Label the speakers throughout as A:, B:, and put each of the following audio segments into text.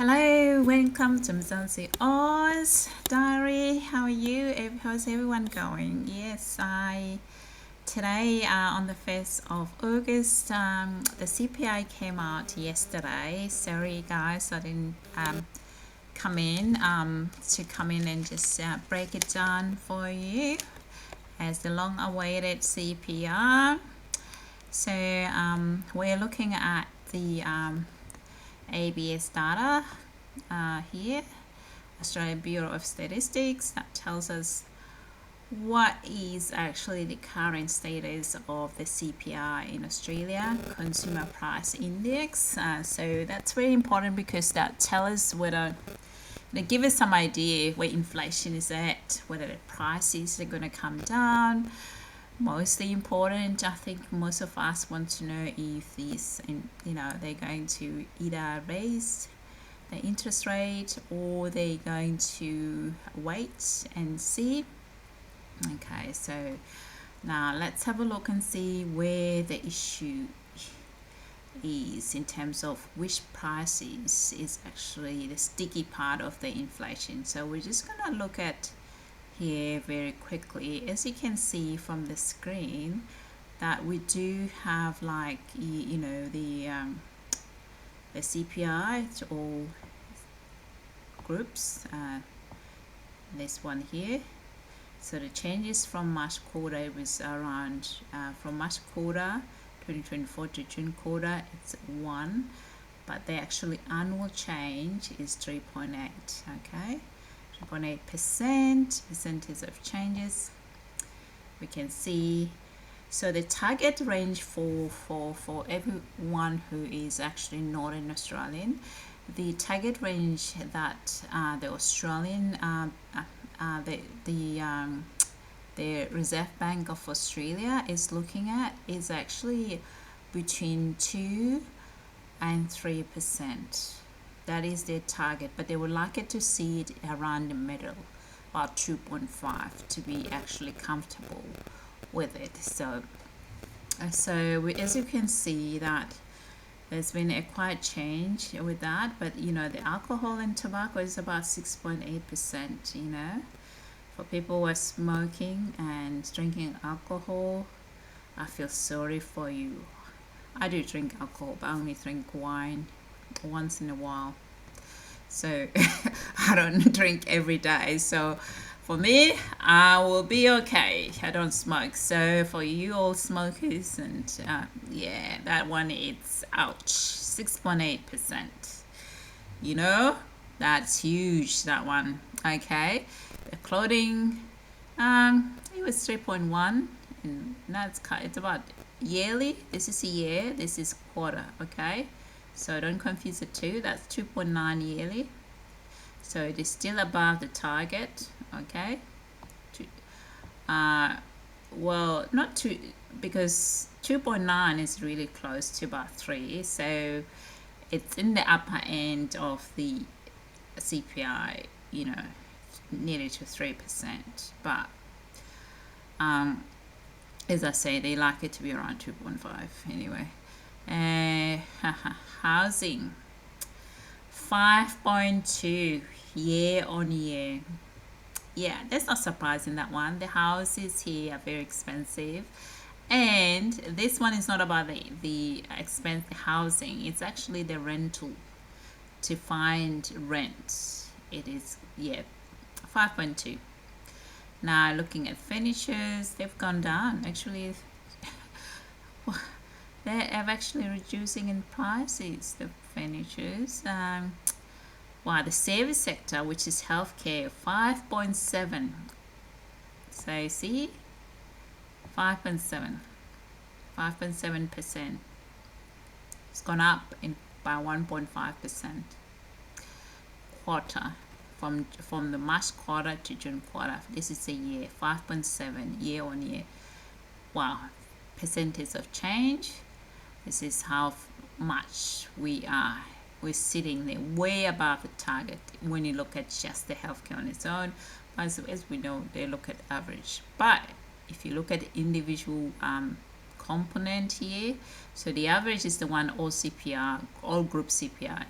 A: Hello, welcome to MzansiOZ diary. How are you? How's everyone going? Yes, today on the 1st of August, the CPI came out yesterday. Sorry guys, I didn't come in and just break it down for you as the long-awaited CPI. So we're looking at the ABS data here, Australian Bureau of Statistics, that tells us what is actually the current status of the CPI in Australia, Consumer Price Index. So that's very important because that tells us whether they give us some idea where inflation is at, whether the prices are going to come down. Mostly important, I think most of us want to know if these, they're going to either raise the interest rate or they're going to wait and see. Okay, so now let's have a look and see where the issue is in terms of which prices is actually the sticky part of the inflation. So we're just gonna look at here very quickly. As you can see from the screen, that we do have the CPI to all groups, this one here. So the changes from March quarter was around from March quarter 2024 to June quarter, it's 1, but the actually annual change is 3.8. okay, 3.8% percentage of changes we can see. So the target range for everyone who is actually Northern Australian, the target range that the Australian the Reserve Bank of Australia is looking at is actually between 2 and 3%. That is their target, but they would like it to see it around the middle, about 2.5, to be actually comfortable with it. So as you can see that there's been a quite change with that, but the alcohol and tobacco is about 6.8%. For people who are smoking and drinking alcohol, I feel sorry for you. I do drink alcohol, but I only drink wine once in a while, so I don't drink every day. So for me, I will be okay. I don't smoke. So for you all smokers, and yeah, that one, it's ouch, 6.8%. That's huge, that one. Okay, the clothing, it was 3.1, and it's about yearly. This is a year, this is quarter. Okay, so don't confuse the two. That's 2.9 yearly, so it is still above the target. Okay, well, not two, because 2.9 is really close to about 3, so it's in the upper end of the CPI, nearly to 3%, but as I say, they like it to be around 2.5 anyway. Housing, 5.2 year on year. Yeah, that's not surprising, that one. The houses here are very expensive, and this one is not about the expensive housing, it's actually the rental, to find rent. It is, yeah, 5.2. Now looking at furnitures, they've gone down actually. They are actually reducing in prices, the furnitures. Wow, the service sector, which is healthcare, 5.7. So you see, 5.7%. It's gone up by 1.5% quarter, from the March quarter to June quarter. This is a year, 5.7 year on year. Wow, percentage of change. This is how much we're sitting there, way above the target when you look at just the healthcare on its own. As we know, they look at average, but if you look at the individual component here, so the average is the one all CPI, all group CPI,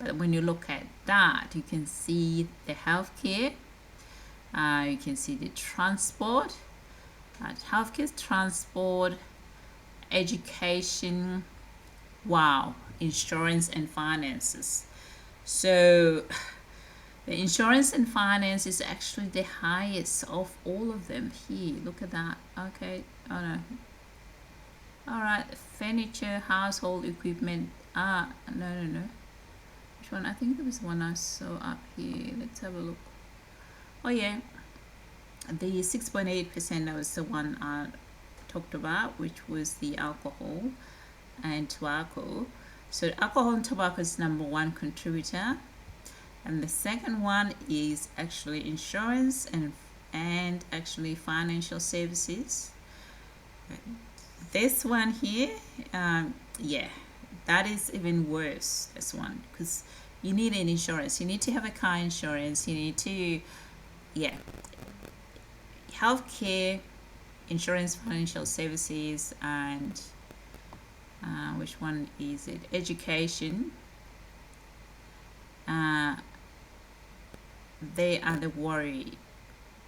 A: But when you look at that, you can see the healthcare, you can see the transport, healthcare, transport, education, wow, insurance and finances. So the insurance and finance is actually the highest of all of them here. Look at that. Okay. Oh no. All right. Furniture, household equipment. No. Which one? I think there was one I saw up here. Let's have a look. Oh yeah. The 6.8%, that was the one I talked about, which was the alcohol and tobacco. So alcohol and tobacco is number one contributor, and the second one is actually insurance and actually financial services. This one here, yeah, that is even worse, this one, because you need an insurance. You need to have a car insurance. You need to, yeah, healthcare, insurance, financial services, and which one is it? Education. They are the worry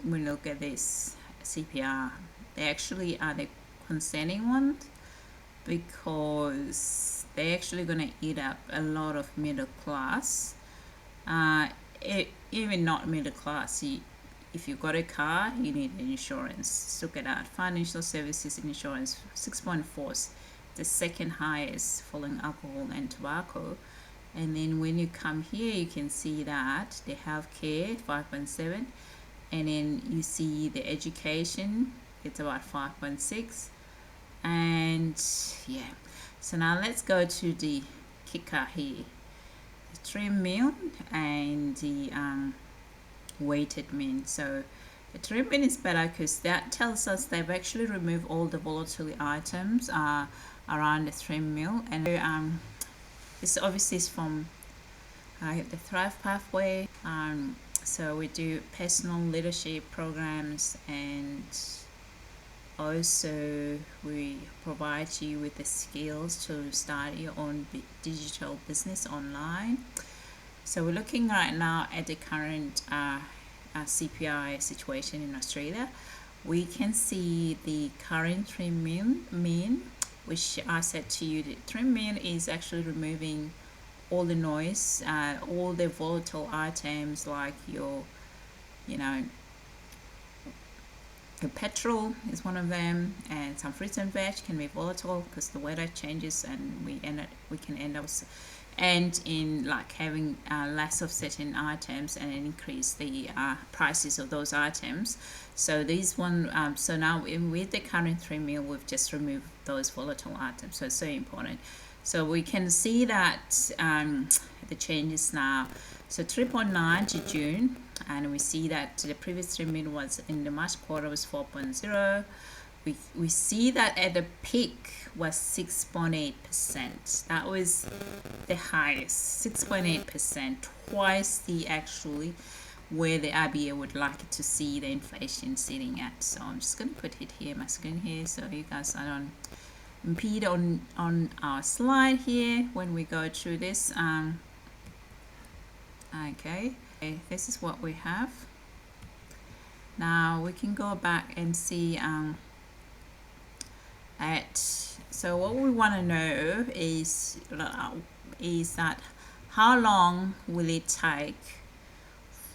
A: when you look at this CPR. They actually are the concerning ones, because they're actually going to eat up a lot of middle class. Even not middle class, if you got a car, you need insurance. Look at that. Financial services and insurance, 6.4, the second highest, following alcohol and tobacco. And then when you come here, you can see that the healthcare, 5.7, and then you see the education, it's about 5.6. And yeah, so now let's go to the kicker here, the trim meal and the weighted mean. So the trim mean is better because that tells us they've actually removed all the volatile items around the trim meal. And this obviously is from the Thrive Pathway. So we do personal leadership programs, and also we provide you with the skills to start your own digital business online. So we're looking right now at the current CPI situation in Australia. We can see the current trim mean, which I said to you, the trim mean is actually removing all the noise, all the volatile items like your petrol is one of them, and some fruits and veg can be volatile because the weather changes, and we can end up and in like having less of certain items and increase the prices of those items. So these one, so now with the current trim meal, we've just removed those volatile items. So it's so important. So we can see that the changes now. So 3.9 to June, and we see that the previous trim meal was in the March quarter was 4.0. We see that at the peak was 6.8%. That was the highest, 6.8%, twice the actually where the RBA would like to see the inflation sitting at. So I'm just going to put it here, my screen here, so you guys I don't impede on our slide here when we go through this. Okay, this is what we have. Now we can go back and see so what we want to know is that how long will it take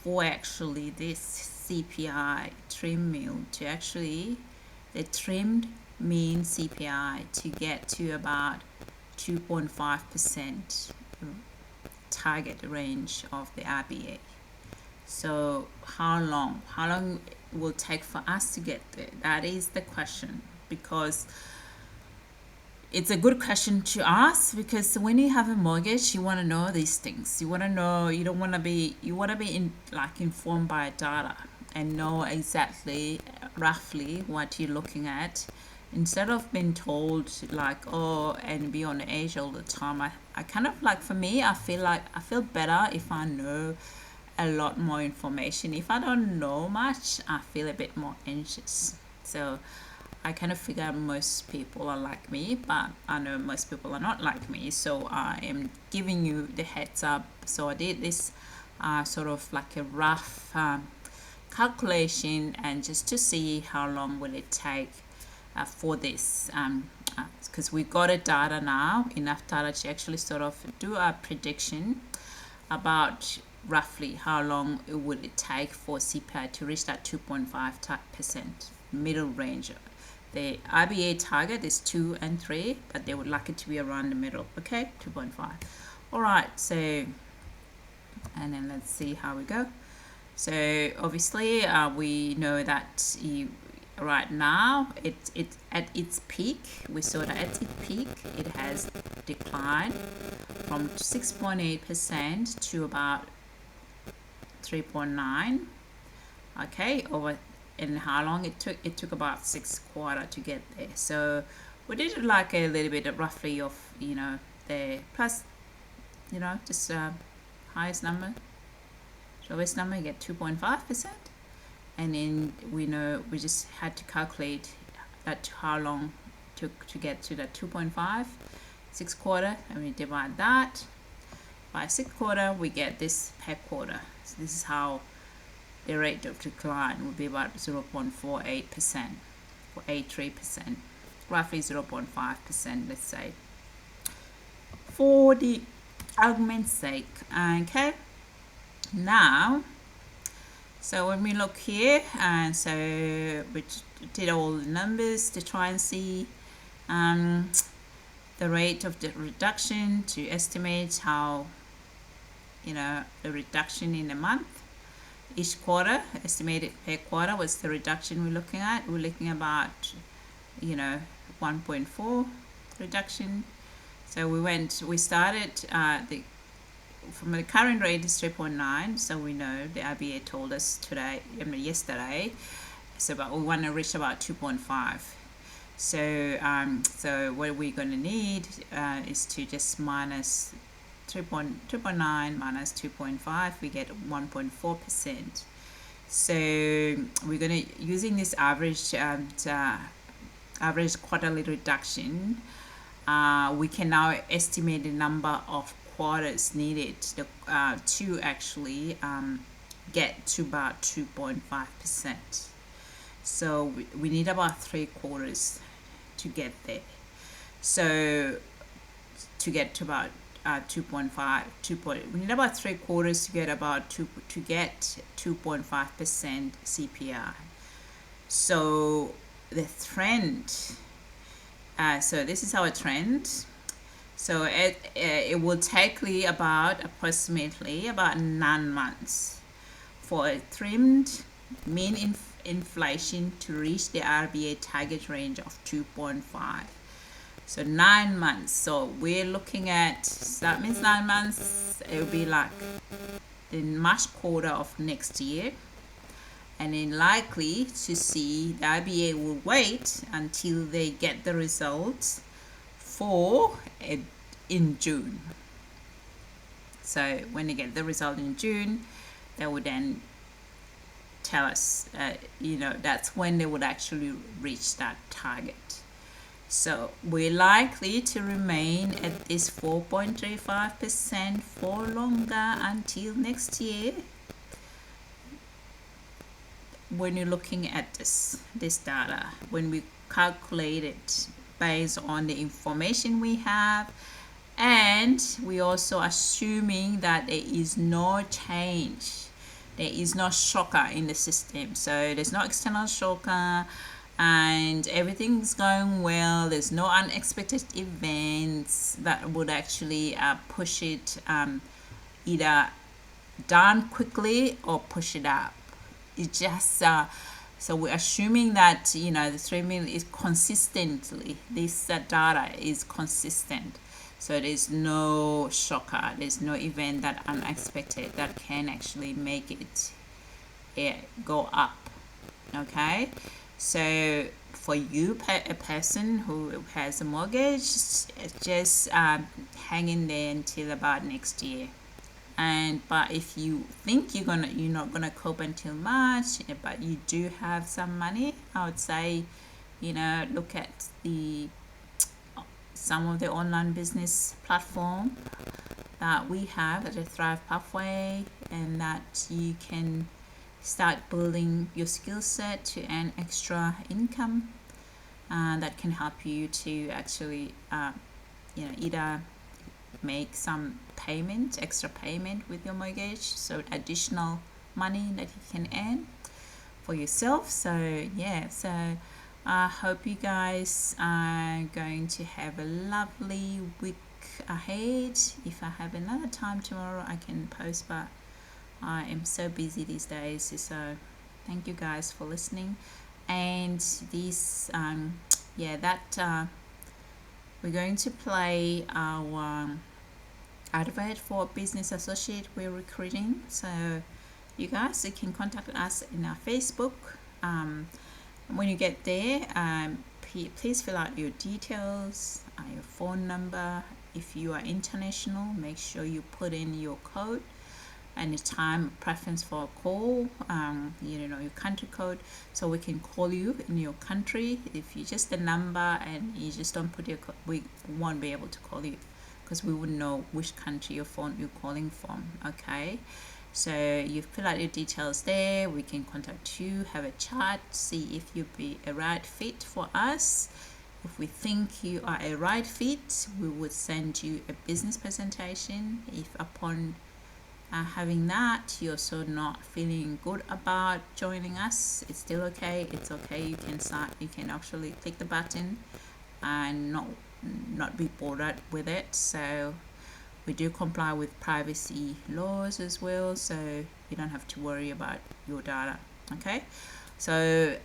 A: for actually this CPI trim meal to actually, the trimmed mean CPI, to get to about 2.5% target range of the RBA. So how long will it take for us to get there? That is the question, because it's a good question to ask, because when you have a mortgage, you want to know these things. You want to know, you want to be informed by data and know exactly roughly what you're looking at, instead of being told and be on the edge all the time. I kind of for me, I feel better if I know a lot more information. If I don't know much, I feel a bit more anxious. So I kind of figure most people are like me, but I know most people are not like me, so I am giving you the heads up. So I did this sort of like a rough calculation, and just to see how long will it take for this, because we got a data now, enough data to actually sort of do a prediction about roughly how long it would it take for CPI to reach that 2.5% middle range. The RBA target is 2 and 3, but they would like it to be around the middle. Okay, 2.5. All right, so, and then let's see how we go. So obviously we know that right now it at its peak, we saw that at its peak it has declined from 6.8% to about 3.9. okay, over. And how long it took about 6 quarters to get there. So we did like a little bit of roughly of, you know, the plus, you know, just highest number, lowest number, you get 2.5%. And then we know we just had to calculate that how long took to get to that 2.5, 6 quarter, and we divide that by 6 quarter, we get this per quarter. So this is how the rate of decline would be about 0.48%, or 83%, roughly 0.5%, let's say, for the argument's sake. Okay, now, so when we look here, and so we did all the numbers to try and see the rate of the reduction, to estimate how, you know, the reduction in a month. Each quarter, estimated per quarter, was the reduction we're looking at. We're looking about, you know, 1.4 reduction. So we started from the current rate is 3.9. So we know the RBA told us yesterday, so about we want to reach about 2.5. So what we're going to need is to just minus 2.9 minus 2.5, we get 1.4%. So we're going to using this average average quarterly reduction. We can now estimate the number of quarters needed to actually get to about 2.5%. So we need about 3 quarters to get there. So to get to about 2.5, we need about 3 quarters to get about 2.5% CPI. So the trend, so this is our trend. So it will take approximately about 9 months for a trimmed mean inflation to reach the RBA target range of 2.5. So 9 months. So we're looking at, so that means 9 months, it will be like the March quarter of next year. And then likely to see the RBA will wait until they get the results for in June. So when they get the result in June, they will then tell us, you know, that's when they would actually reach that target. So we're likely to remain at this 4.35% for longer until next year. When you're looking at this data, when we calculate it based on the information we have, and we also assuming that there is no change, there is no shocker in the system, so there's no external shocker, and everything's going well, there's no unexpected events that would actually push it either down quickly or push it up. It's just so we're assuming that, you know, the 3 million is consistently, this data is consistent, so there's no shocker, there's no event that unexpected that can actually make it go up. Okay, so for you, a person who has a mortgage, just hang in there until about next year. But if you think you're not gonna cope until March, but you do have some money, I would say look at the some of the online business platform that we have at the Thrive Pathway, and that you can start building your skill set to earn extra income that can help you to actually either make some payment, extra payment with your mortgage, so additional money that you can earn for yourself. So yeah, so I hope you guys are going to have a lovely week ahead. If I have another time tomorrow, I can post, but I am so busy these days. So thank you guys for listening. And this we're going to play our advert for business associate we're recruiting. So you guys, you can contact us in our Facebook. When you get there, please fill out your details, your phone number. If you are international, make sure you put in your code and the time preference for a call, your country code, so we can call you in your country. If you just a number and you just don't put your code, we won't be able to call you because we wouldn't know which country your phone you're calling from. Okay, so you fill out your details there. We can contact you, have a chat, see if you'd be a right fit for us. If we think you are a right fit, we would send you a business presentation. If upon having that you're so not feeling good about joining us, it's still okay. It's okay. You can start. You can actually click the button and not be bothered with it. So we do comply with privacy laws as well, so you don't have to worry about your data. Okay, so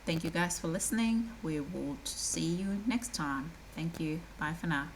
A: thank you guys for listening. We will see you next time. Thank you. Bye for now.